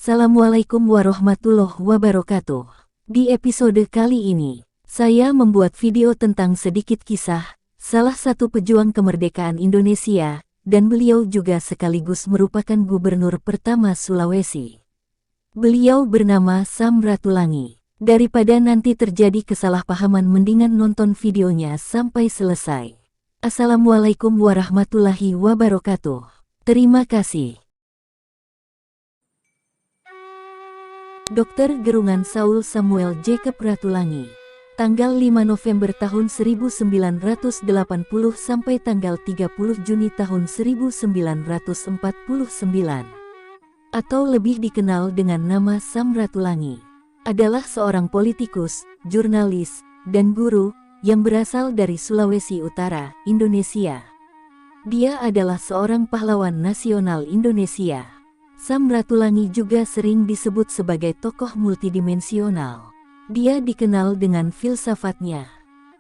Assalamualaikum warahmatullahi wabarakatuh. Di episode kali ini, saya membuat video tentang sedikit kisah salah satu pejuang kemerdekaan Indonesia, dan beliau juga sekaligus merupakan gubernur pertama Sulawesi. Beliau bernama Sam Ratulangi. Daripada nanti terjadi kesalahpahaman, mendingan nonton videonya sampai selesai. Assalamualaikum warahmatullahi wabarakatuh. Terima kasih. Dr. Gerungan Saul Samuel Jacob Ratulangi. Tanggal 5 November tahun 1980 sampai tanggal 30 Juni tahun 1949. Atau lebih dikenal dengan nama Sam Ratulangi. Adalah seorang politikus, jurnalis, dan guru yang berasal dari Sulawesi Utara, Indonesia. Dia adalah seorang pahlawan nasional Indonesia. Sam Ratulangi juga sering disebut sebagai tokoh multidimensional. Dia dikenal dengan filsafatnya,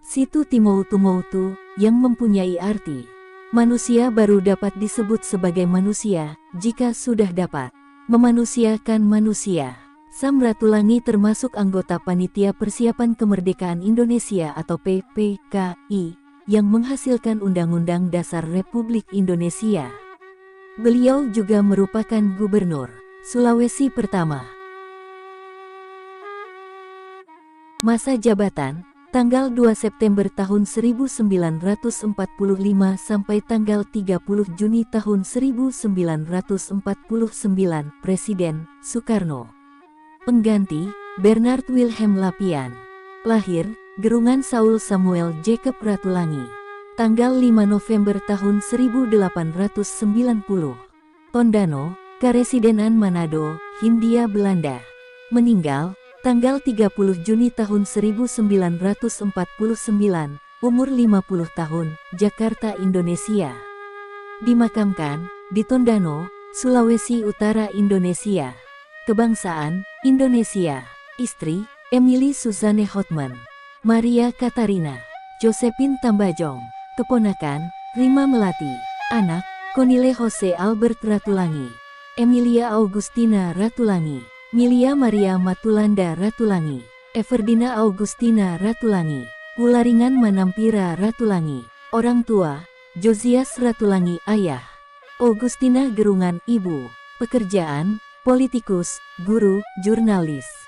situ timoutu yang mempunyai arti, manusia baru dapat disebut sebagai manusia jika sudah dapat memanusiakan manusia. Sam Ratulangi termasuk anggota Panitia Persiapan Kemerdekaan Indonesia atau PPKI yang menghasilkan Undang-Undang Dasar Republik Indonesia. Beliau juga merupakan gubernur Sulawesi pertama. Masa jabatan, tanggal 2 September tahun 1945 sampai tanggal 30 Juni tahun 1949, Presiden Soekarno. Pengganti, Bernard Wilhelm Lapian. Lahir, Gerungan Saul Samuel Jacob Ratulangi. Tanggal 5 November tahun 1890. Tondano, Karesidenan Manado, Hindia Belanda. Meninggal, tanggal 30 Juni tahun 1949, umur 50 tahun, Jakarta, Indonesia. Dimakamkan di Tondano, Sulawesi Utara, Indonesia. Kebangsaan, Indonesia. Istri, Emily Suzanne Hotman. Maria Katarina Josephine Tambajong. Keponakan, Rima Melati. Anak, Konile Jose Albert Ratulangi. Emilia Augustina Ratulangi. Milia Maria Matulanda Ratulangi. Everdina Augustina Ratulangi. Wularingan Manampira Ratulangi. Orang tua, Josias Ratulangi ayah. Augustina Gerungan ibu. Pekerjaan, politikus, guru, jurnalis.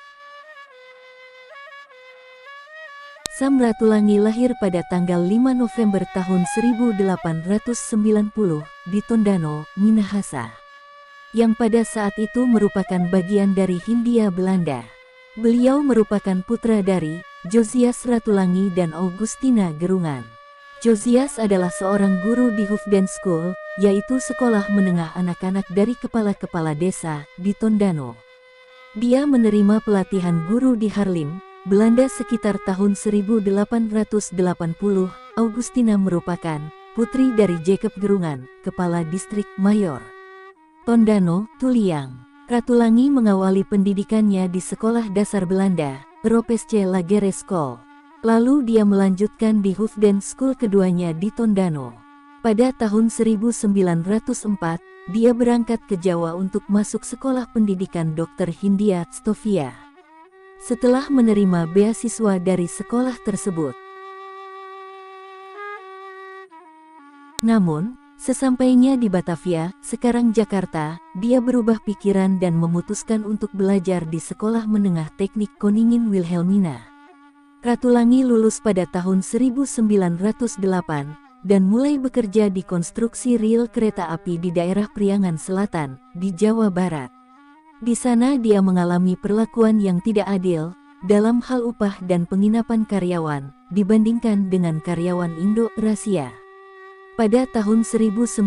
Sam Ratulangi lahir pada tanggal 5 November tahun 1890 di Tondano, Minahasa, yang pada saat itu merupakan bagian dari Hindia Belanda. Beliau merupakan putra dari Josias Ratulangi dan Augustina Gerungan. Josias adalah seorang guru di Hoofden School, yaitu sekolah menengah anak-anak dari kepala-kepala desa di Tondano. Dia menerima pelatihan guru di Haarlem, Belanda sekitar tahun 1880. Augustina merupakan putri dari Jacob Gerungan, kepala distrik Mayor Tondano, Tuliang. Ratulangi mengawali pendidikannya di sekolah dasar Belanda, Europese Lagere School. Lalu dia melanjutkan di Hoofden School keduanya di Tondano. Pada tahun 1904, dia berangkat ke Jawa untuk masuk sekolah pendidikan Dr. Hindia Stovia. Setelah menerima beasiswa dari sekolah tersebut. Namun, sesampainya di Batavia, sekarang Jakarta, dia berubah pikiran dan memutuskan untuk belajar di Sekolah Menengah Teknik Koningin Wilhelmina. Ratulangi lulus pada tahun 1908 dan mulai bekerja di konstruksi rel kereta api di daerah Priangan Selatan, di Jawa Barat. Di sana dia mengalami perlakuan yang tidak adil dalam hal upah dan penginapan karyawan dibandingkan dengan karyawan Indo-Rasia. Pada tahun 1911,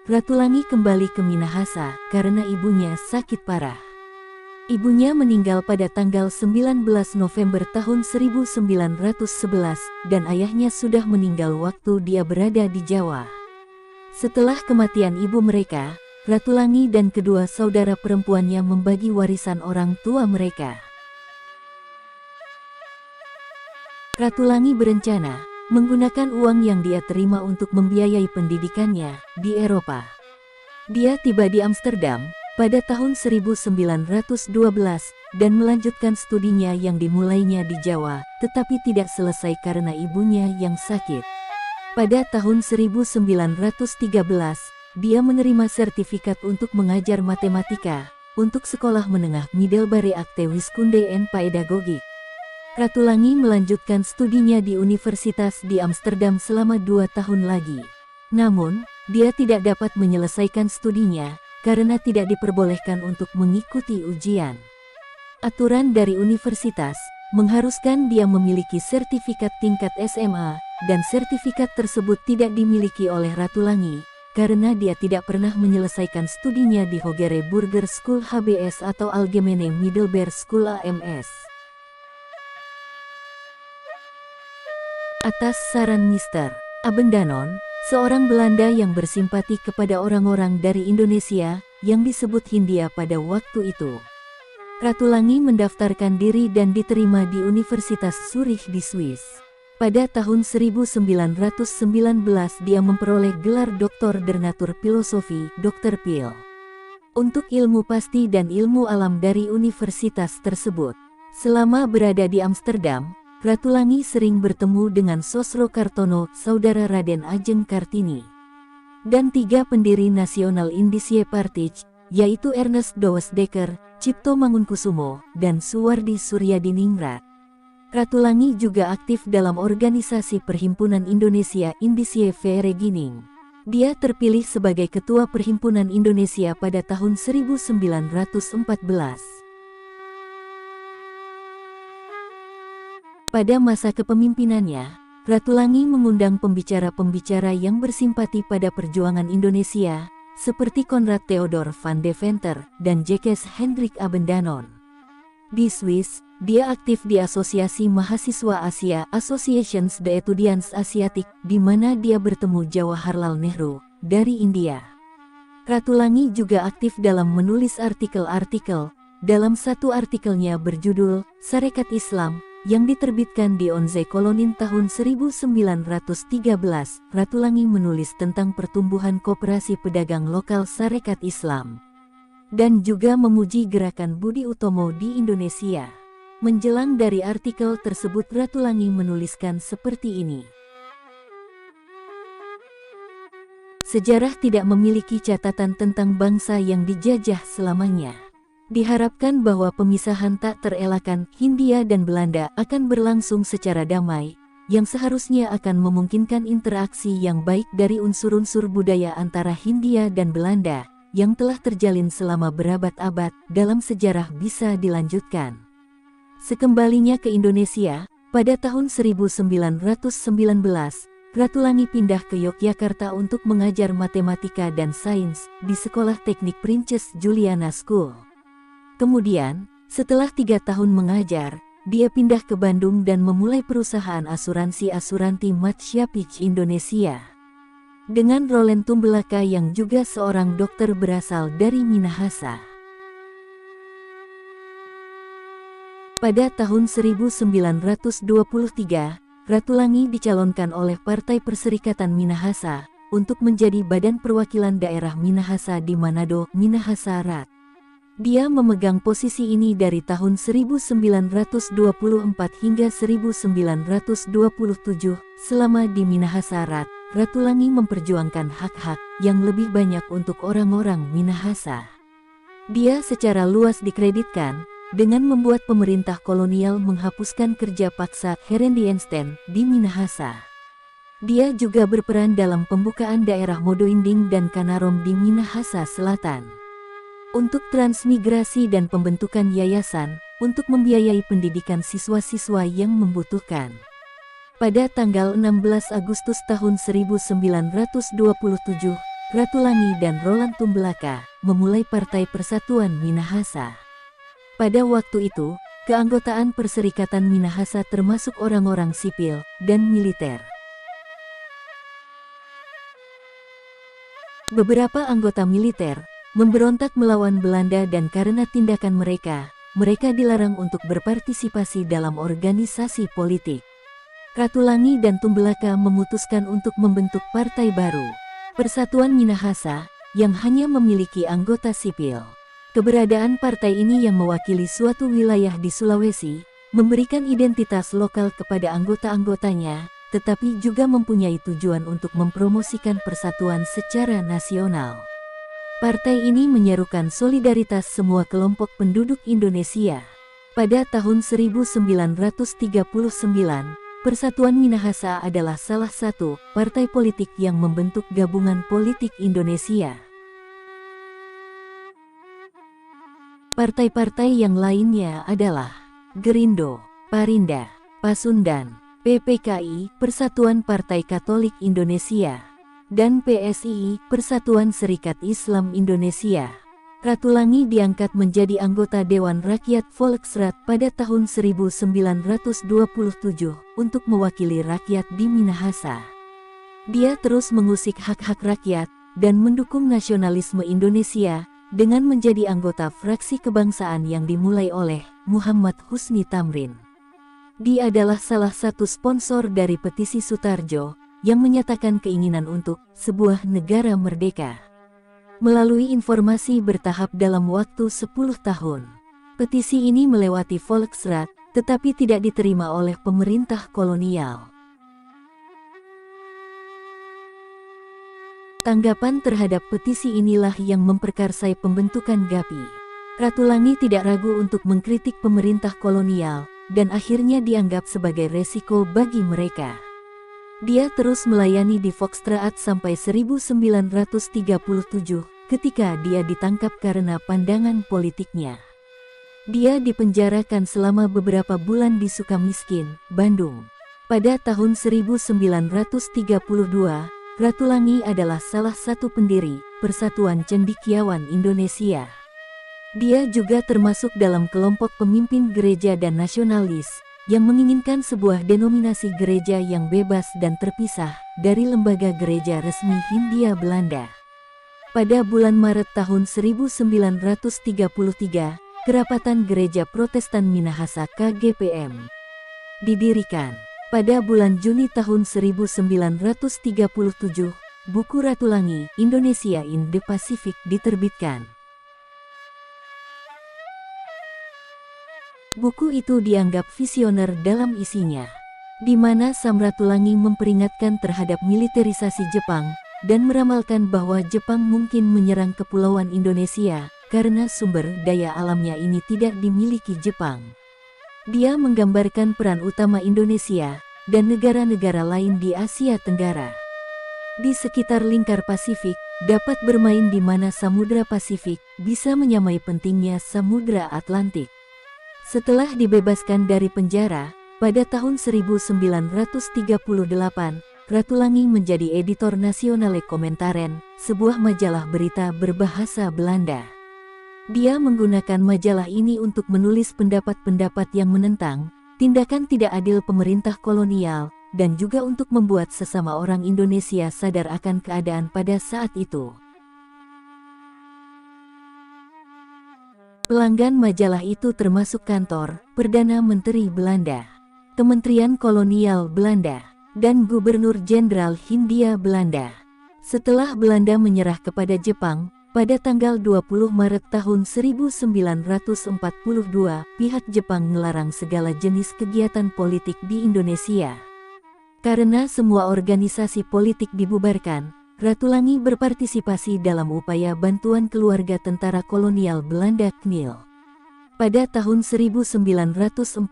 Ratulangi kembali ke Minahasa karena ibunya sakit parah. Ibunya meninggal pada tanggal 19 November tahun 1911 dan ayahnya sudah meninggal waktu dia berada di Jawa. Setelah kematian ibu mereka, Ratulangi dan kedua saudara perempuannya membagi warisan orang tua mereka. Ratulangi berencana menggunakan uang yang dia terima untuk membiayai pendidikannya di Eropa. Dia tiba di Amsterdam, pada tahun 1912 dan melanjutkan studinya yang dimulainya di Jawa, tetapi tidak selesai karena ibunya yang sakit. Pada tahun 1913, dia menerima sertifikat untuk mengajar matematika untuk sekolah menengah Middelbare Actewiskunde en Pedagogik. Ratulangi melanjutkan studinya di universitas di Amsterdam selama 2 tahun lagi. Namun, dia tidak dapat menyelesaikan studinya karena tidak diperbolehkan untuk mengikuti ujian. Aturan dari universitas mengharuskan dia memiliki sertifikat tingkat SMA, dan sertifikat tersebut tidak dimiliki oleh Ratulangi karena dia tidak pernah menyelesaikan studinya di Hogere Burger School HBS atau Algemene Middelbare School AMS. Atas saran Mr. Abendanon, seorang Belanda yang bersimpati kepada orang-orang dari Indonesia yang disebut Hindia pada waktu itu, Ratulangi mendaftarkan diri dan diterima di Universitas Zurich di Swiss. Pada tahun 1919 dia memperoleh gelar Doktor der Natuurfilosophie, Dr. Phil, untuk ilmu pasti dan ilmu alam dari universitas tersebut. Selama berada di Amsterdam, Ratulangi sering bertemu dengan Sosro Kartono, saudara Raden Ajeng Kartini, dan 3 pendiri nasional Indische Partij, yaitu Ernest Douwes Dekker, Cipto Mangunkusumo, dan Suwardi Suryadiningrat. Ratulangi juga aktif dalam organisasi Perhimpunan Indonesia Indische Vereniging. Dia terpilih sebagai Ketua Perhimpunan Indonesia pada tahun 1914. Pada masa kepemimpinannya, Ratulangi mengundang pembicara-pembicara yang bersimpati pada perjuangan Indonesia, seperti Konrad Theodor van Deventer dan Jacques Hendrik Abendanon. Di Swiss, dia aktif di Asosiasi Mahasiswa Asia Associations de Etudiants Asiatic, di mana dia bertemu Jawaharlal Nehru dari India. Ratulangi juga aktif dalam menulis artikel-artikel. Dalam satu artikelnya berjudul Sarekat Islam, yang diterbitkan di Onze Kolonin tahun 1913, Ratulangi menulis tentang pertumbuhan koperasi pedagang lokal Sarekat Islam, dan juga memuji gerakan Budi Utomo di Indonesia. Menjelang dari artikel tersebut Ratulangi menuliskan seperti ini. Sejarah tidak memiliki catatan tentang bangsa yang dijajah selamanya. Diharapkan bahwa pemisahan tak terelakkan Hindia dan Belanda akan berlangsung secara damai, yang seharusnya akan memungkinkan interaksi yang baik dari unsur-unsur budaya antara Hindia dan Belanda, yang telah terjalin selama berabad-abad dalam sejarah bisa dilanjutkan. Sekembalinya ke Indonesia, pada tahun 1919, Ratulangi pindah ke Yogyakarta untuk mengajar matematika dan sains di Sekolah Teknik Prinses Juliana School. Kemudian, setelah 3 tahun mengajar, dia pindah ke Bandung dan memulai perusahaan asuransi Matsyapic Indonesia, dengan Roland Tumbelaka yang juga seorang dokter berasal dari Minahasa. Pada tahun 1923, Ratulangi dicalonkan oleh Partai Perserikatan Minahasa untuk menjadi Badan Perwakilan Daerah Minahasa di Manado, Minahasa Rat. Dia memegang posisi ini dari tahun 1924 hingga 1927. Selama di Minahasa Rat, Ratulangi memperjuangkan hak-hak yang lebih banyak untuk orang-orang Minahasa. Dia secara luas dikreditkan dengan membuat pemerintah kolonial menghapuskan kerja paksa Herendiensten di Minahasa. Dia juga berperan dalam pembukaan daerah Modoinding dan Kanarom di Minahasa Selatan, untuk transmigrasi dan pembentukan yayasan untuk membiayai pendidikan siswa-siswa yang membutuhkan. Pada tanggal 16 Agustus tahun 1927, Ratulangi dan Roland Tumbelaka memulai Partai Persatuan Minahasa. Pada waktu itu, keanggotaan Perserikatan Minahasa termasuk orang-orang sipil dan militer. Beberapa anggota militer memberontak melawan Belanda dan karena tindakan mereka dilarang untuk berpartisipasi dalam organisasi politik. Ratulangi dan Tumbelaka memutuskan untuk membentuk partai baru, Persatuan Minahasa, yang hanya memiliki anggota sipil. Keberadaan partai ini yang mewakili suatu wilayah di Sulawesi, memberikan identitas lokal kepada anggota-anggotanya, tetapi juga mempunyai tujuan untuk mempromosikan persatuan secara nasional. Partai ini menyerukan solidaritas semua kelompok penduduk Indonesia. Pada tahun 1939, Persatuan Minahasa adalah salah satu partai politik yang membentuk Gabungan Politik Indonesia. Partai-partai yang lainnya adalah Gerindo, Parinda, Pasundan, PPKI, Persatuan Partai Katolik Indonesia, dan PSII, Persatuan Serikat Islam Indonesia. Ratulangi diangkat menjadi anggota Dewan Rakyat Volksraad pada tahun 1927 untuk mewakili rakyat di Minahasa. Dia terus mengusik hak-hak rakyat dan mendukung nasionalisme Indonesia dengan menjadi anggota fraksi kebangsaan yang dimulai oleh Muhammad Husni Tamrin. Dia adalah salah satu sponsor dari petisi Sutarjo yang menyatakan keinginan untuk sebuah negara merdeka. Melalui informasi bertahap dalam waktu 10 tahun. Petisi ini melewati Volksraad, tetapi tidak diterima oleh pemerintah kolonial. Tanggapan terhadap petisi inilah yang memperkarsai pembentukan GAPI. Ratulangi tidak ragu untuk mengkritik pemerintah kolonial, dan akhirnya dianggap sebagai resiko bagi mereka. Dia terus melayani di Volksraad sampai 1937, ketika dia ditangkap karena pandangan politiknya. Dia dipenjarakan selama beberapa bulan di Sukamiskin, Bandung. Pada tahun 1932, Ratulangi adalah salah satu pendiri Persatuan Cendekiawan Indonesia. Dia juga termasuk dalam kelompok pemimpin gereja dan nasionalis yang menginginkan sebuah denominasi gereja yang bebas dan terpisah dari lembaga gereja resmi Hindia Belanda. Pada bulan Maret tahun 1933, Kerapatan Gereja Protestan Minahasa KGPM didirikan. Pada bulan Juni tahun 1937, buku Ratulangi, Indonesia in the Pacific diterbitkan. Buku itu dianggap visioner dalam isinya, di mana Sam Ratulangi memperingatkan terhadap militerisasi Jepang, dan meramalkan bahwa Jepang mungkin menyerang kepulauan Indonesia, karena sumber daya alamnya ini tidak dimiliki Jepang. Dia menggambarkan peran utama Indonesia, dan negara-negara lain di Asia Tenggara. Di sekitar lingkar Pasifik, dapat bermain di mana Samudra Pasifik bisa menyamai pentingnya Samudra Atlantik. Setelah dibebaskan dari penjara, pada tahun 1938, Ratulangi menjadi editor Nasionale Commentaren, sebuah majalah berita berbahasa Belanda. Dia menggunakan majalah ini untuk menulis pendapat-pendapat yang menentang tindakan tidak adil pemerintah kolonial, dan juga untuk membuat sesama orang Indonesia sadar akan keadaan pada saat itu. Pelanggan majalah itu termasuk kantor Perdana Menteri Belanda, Kementerian Kolonial Belanda, dan Gubernur Jenderal Hindia Belanda. Setelah Belanda menyerah kepada Jepang, pada tanggal 20 Maret tahun 1942, pihak Jepang melarang segala jenis kegiatan politik di Indonesia. Karena semua organisasi politik dibubarkan, Ratulangi berpartisipasi dalam upaya bantuan keluarga tentara kolonial Belanda KNIL. Pada tahun 1943,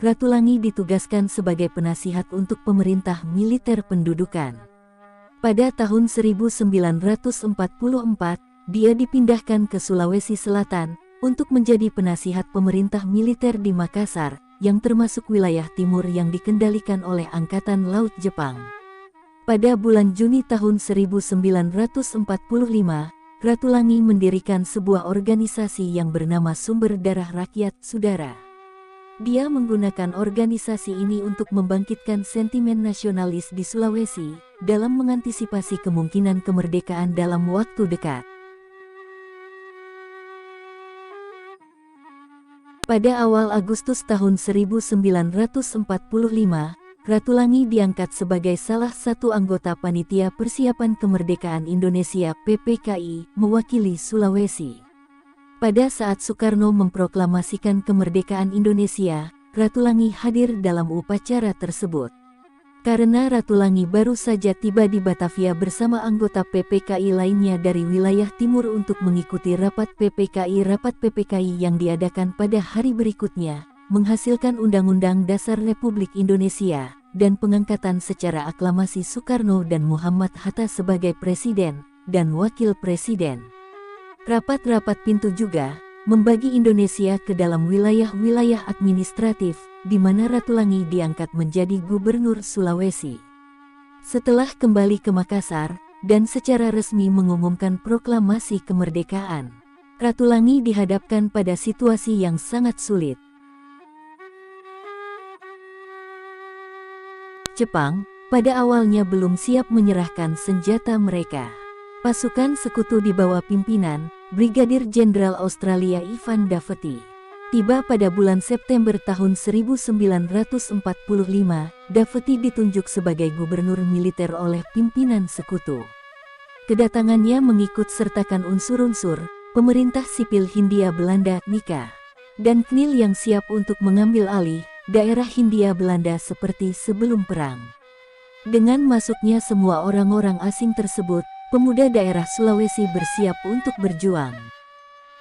Ratulangi ditugaskan sebagai penasihat untuk pemerintah militer pendudukan. Pada tahun 1944, dia dipindahkan ke Sulawesi Selatan untuk menjadi penasihat pemerintah militer di Makassar, yang termasuk wilayah timur yang dikendalikan oleh Angkatan Laut Jepang. Pada bulan Juni tahun 1945, Ratulangi mendirikan sebuah organisasi yang bernama Sumber Darah Rakyat Sudara. Dia menggunakan organisasi ini untuk membangkitkan sentimen nasionalis di Sulawesi, dalam mengantisipasi kemungkinan kemerdekaan dalam waktu dekat. Pada awal Agustus tahun 1945, Ratulangi diangkat sebagai salah satu anggota Panitia Persiapan Kemerdekaan Indonesia (PPKI) mewakili Sulawesi. Pada saat Soekarno memproklamasikan kemerdekaan Indonesia, Ratulangi hadir dalam upacara tersebut. Karena Ratulangi baru saja tiba di Batavia bersama anggota PPKI lainnya dari wilayah timur untuk mengikuti rapat PPKI yang diadakan pada hari berikutnya, menghasilkan Undang-Undang Dasar Republik Indonesia, dan pengangkatan secara aklamasi Soekarno dan Muhammad Hatta sebagai Presiden dan Wakil Presiden. Rapat-rapat pintu juga membagi Indonesia ke dalam wilayah-wilayah administratif, di mana Ratulangi diangkat menjadi Gubernur Sulawesi. Setelah kembali ke Makassar, dan secara resmi mengumumkan proklamasi kemerdekaan, Ratulangi dihadapkan pada situasi yang sangat sulit. Jepang, pada awalnya belum siap menyerahkan senjata mereka. Pasukan sekutu di bawah pimpinan Brigadir Jenderal Australia Ivan Davitti tiba pada bulan September tahun 1945. Davitti ditunjuk sebagai gubernur militer oleh pimpinan sekutu. Kedatangannya mengikut sertakan unsur-unsur pemerintah sipil Hindia Belanda (NIKA) dan KNIL yang siap untuk mengambil alih daerah Hindia Belanda seperti sebelum perang. Dengan masuknya semua orang-orang asing tersebut, pemuda daerah Sulawesi bersiap untuk berjuang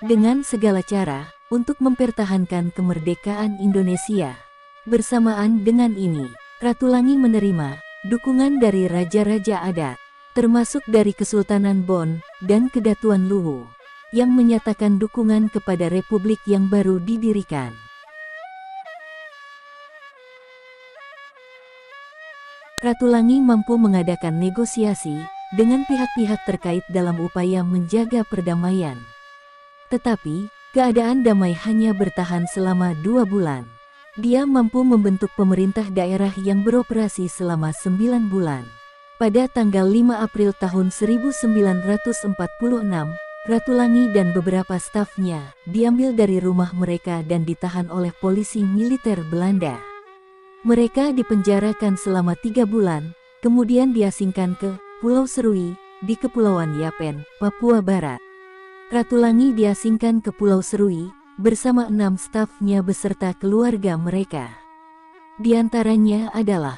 dengan segala cara untuk mempertahankan kemerdekaan Indonesia. Bersamaan dengan ini, Ratulangi menerima dukungan dari raja-raja adat, termasuk dari Kesultanan Bon dan Kedatuan Luwu, yang menyatakan dukungan kepada republik yang baru didirikan. Ratulangi mampu mengadakan negosiasi dengan pihak-pihak terkait dalam upaya menjaga perdamaian. Tetapi, keadaan damai hanya bertahan selama 2 bulan. Dia mampu membentuk pemerintah daerah yang beroperasi selama 9 bulan. Pada tanggal 5 April tahun 1946, Ratulangi dan beberapa stafnya diambil dari rumah mereka dan ditahan oleh polisi militer Belanda. Mereka dipenjarakan selama 3 bulan, kemudian diasingkan ke Pulau Serui di Kepulauan Yapen, Papua Barat. Ratulangi diasingkan ke Pulau Serui bersama 6 stafnya beserta keluarga mereka. Di antaranya adalah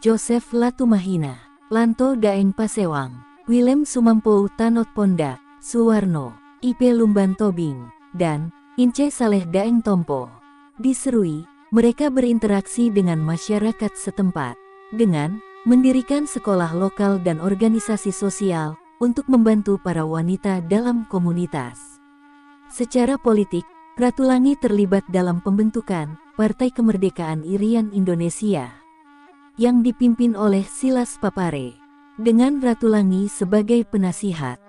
Joseph Latumahina, Lanto Daeng Pasewang, Willem Sumampo Tanot Pondak, Suwarno, IP Lumban Tobing, dan Ince Saleh Daeng Tompo. Di Serui, mereka berinteraksi dengan masyarakat setempat dengan mendirikan sekolah lokal dan organisasi sosial untuk membantu para wanita dalam komunitas. Secara politik, Ratulangi terlibat dalam pembentukan Partai Kemerdekaan Irian Indonesia yang dipimpin oleh Silas Papare, dengan Ratulangi sebagai penasihat.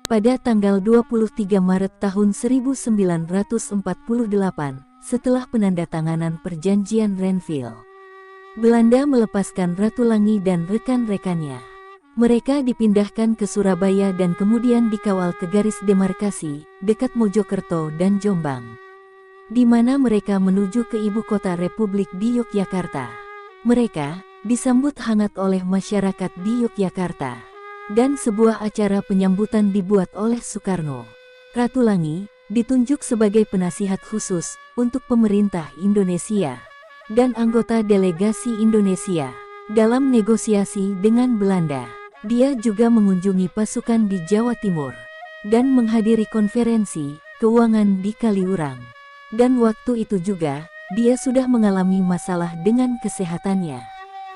Pada tanggal 23 Maret tahun 1948, setelah penandatanganan Perjanjian Renville, Belanda melepaskan Ratulangi dan rekan-rekannya. Mereka dipindahkan ke Surabaya dan kemudian dikawal ke garis demarkasi dekat Mojokerto dan Jombang, di mana mereka menuju ke ibu kota Republik di Yogyakarta. Mereka disambut hangat oleh masyarakat di Yogyakarta, dan sebuah acara penyambutan dibuat oleh Soekarno. Ratulangi ditunjuk sebagai penasihat khusus untuk pemerintah Indonesia dan anggota delegasi Indonesia dalam negosiasi dengan Belanda. Dia juga mengunjungi pasukan di Jawa Timur dan menghadiri konferensi keuangan di Kaliurang. Dan waktu itu juga, dia sudah mengalami masalah dengan kesehatannya.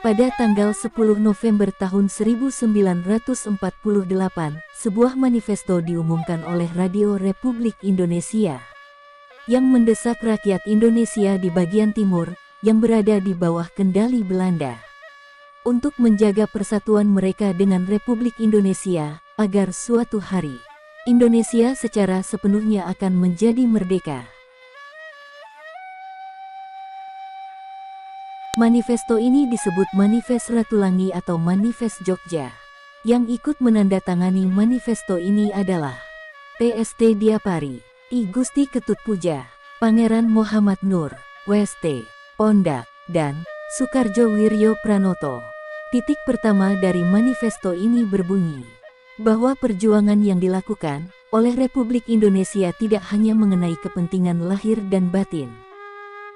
Pada tanggal 10 November tahun 1948, sebuah manifesto diumumkan oleh Radio Republik Indonesia yang mendesak rakyat Indonesia di bagian timur yang berada di bawah kendali Belanda untuk menjaga persatuan mereka dengan Republik Indonesia, agar suatu hari Indonesia secara sepenuhnya akan menjadi merdeka. Manifesto ini disebut Manifest Ratulangi atau Manifest Jogja. Yang ikut menandatangani manifesto ini adalah PST Diapari, I Gusti Ketut Puja, Pangeran Muhammad Nur, WST Pondak, dan Soekarjo Wiryo Pranoto. Titik pertama dari manifesto ini berbunyi, bahwa perjuangan yang dilakukan oleh Republik Indonesia tidak hanya mengenai kepentingan lahir dan batin.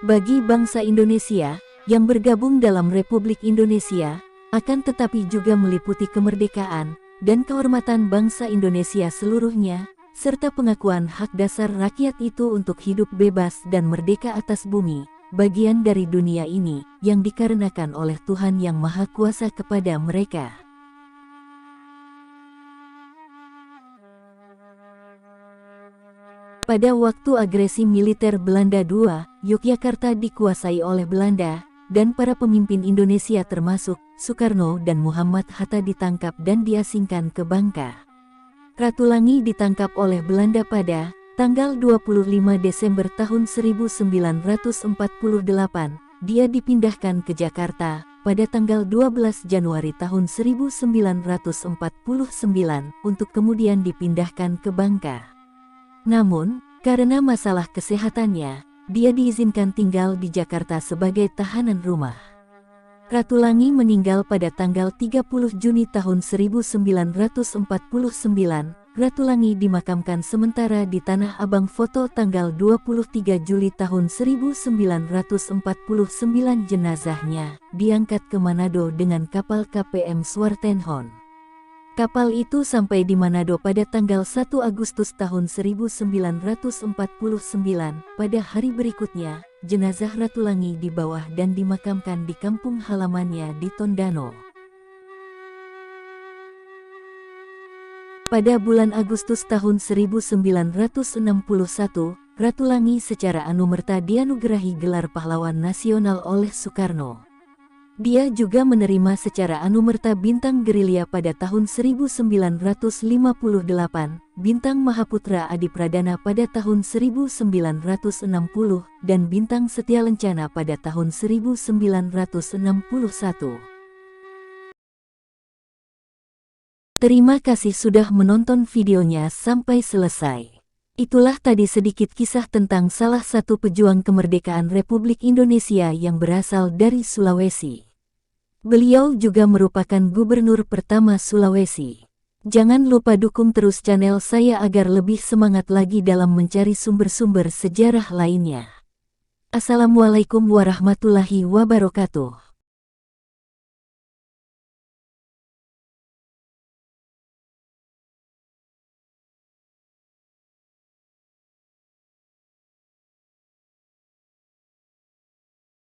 Bagi bangsa Indonesia yang bergabung dalam Republik Indonesia, akan tetapi juga meliputi kemerdekaan dan kehormatan bangsa Indonesia seluruhnya, serta pengakuan hak dasar rakyat itu untuk hidup bebas dan merdeka atas bumi, bagian dari dunia ini, yang dikarenakan oleh Tuhan Yang Maha Kuasa kepada mereka. Pada waktu agresi militer Belanda II, Yogyakarta dikuasai oleh Belanda, dan para pemimpin Indonesia termasuk Soekarno dan Muhammad Hatta ditangkap dan diasingkan ke Bangka. Ratulangi ditangkap oleh Belanda pada tanggal 25 Desember tahun 1948. Dia dipindahkan ke Jakarta pada tanggal 12 Januari tahun 1949 untuk kemudian dipindahkan ke Bangka. Namun, karena masalah kesehatannya, dia diizinkan tinggal di Jakarta sebagai tahanan rumah. Ratulangi meninggal pada tanggal 30 Juni tahun 1949. Ratulangi dimakamkan sementara di Tanah Abang. Foto tanggal 23 Juli tahun 1949. Jenazahnya diangkat ke Manado dengan kapal KPM Swartenholm. Kapal itu sampai di Manado pada tanggal 1 Agustus tahun 1949. Pada hari berikutnya, jenazah Ratulangi dibawa dan dimakamkan di kampung halamannya di Tondano. Pada bulan Agustus tahun 1961, Ratulangi secara anumerta dianugerahi gelar pahlawan nasional oleh Soekarno. Dia juga menerima secara anumerta bintang gerilya pada tahun 1958, bintang Mahaputra Adi Pradana pada tahun 1960, dan bintang Setia Lencana pada tahun 1961. Terima kasih sudah menonton videonya sampai selesai. Itulah tadi sedikit kisah tentang salah satu pejuang kemerdekaan Republik Indonesia yang berasal dari Sulawesi. Beliau juga merupakan gubernur pertama Sulawesi. Jangan lupa dukung terus channel saya agar lebih semangat lagi dalam mencari sumber-sumber sejarah lainnya. Assalamualaikum warahmatullahi wabarakatuh.